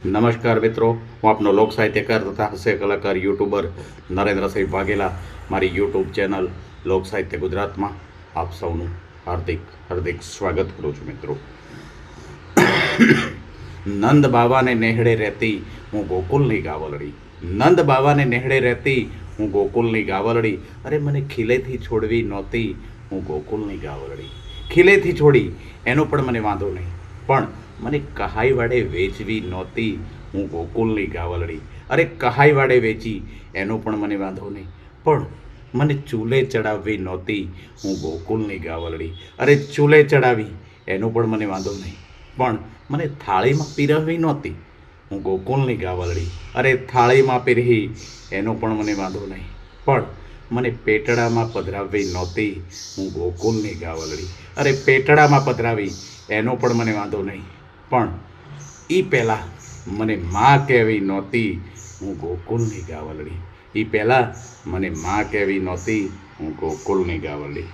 નમસ્કાર મિત્રો, હું આપનો લોક સાહિત્યકાર તથા હાસ્ય કલાકાર યુટ્યુબર નરેન્દ્રસિંહ વાઘેલા મારી યુટ્યુબ ચેનલ લોક સાહિત્ય ગુજરાતમાં આપ સૌનું હાર્દિક હાર્દિક સ્વાગત કરું છું. મિત્રો, નંદ બાવાને નેહડે રહેતી હું ગોકુલની ગાવલડી, નંદ બાવાને નેહડે રહેતી હું ગોકુલની ગાવલડી, અરે મને ખીલેથી છોડવી નહોતી હું ગોકુલની ગાવલડી. ખીલેથી છોડી એનો પણ મને વાંધો નહીં, પણ મને કહાઈ વાડે વેચવી નહોતી હું ગોકુલની ગાવલડી. અરે કહાઈ વાડે વેચી એનો પણ મને વાંધો નહીં, પણ મને ચૂલે ચડાવવી નહોતી હું ગોકુલની ગાવલડી. અરે ચૂલે ચડાવી એનો પણ મને વાંધો નહીં, પણ મને થાળીમાં પીરવવી નહોતી હું ગોકુલની ગાવલડી. અરે થાળીમાં પીરવી એનો પણ મને વાંધો નહીં, પણ મને પેટડામાં પધરાવવી નહોતી હું ગોકુલની ગાવલડી. અરે પેટડામાં પધરાવી એનો પણ મને વાંધો નહીં, પણ એ પહેલાં મને માં કહેવી નહોતી હું ગોકુલની ગાવલડી. એ પહેલાં મને માં કહેવી નહોતી હું ગોકુલની ગાવલડી.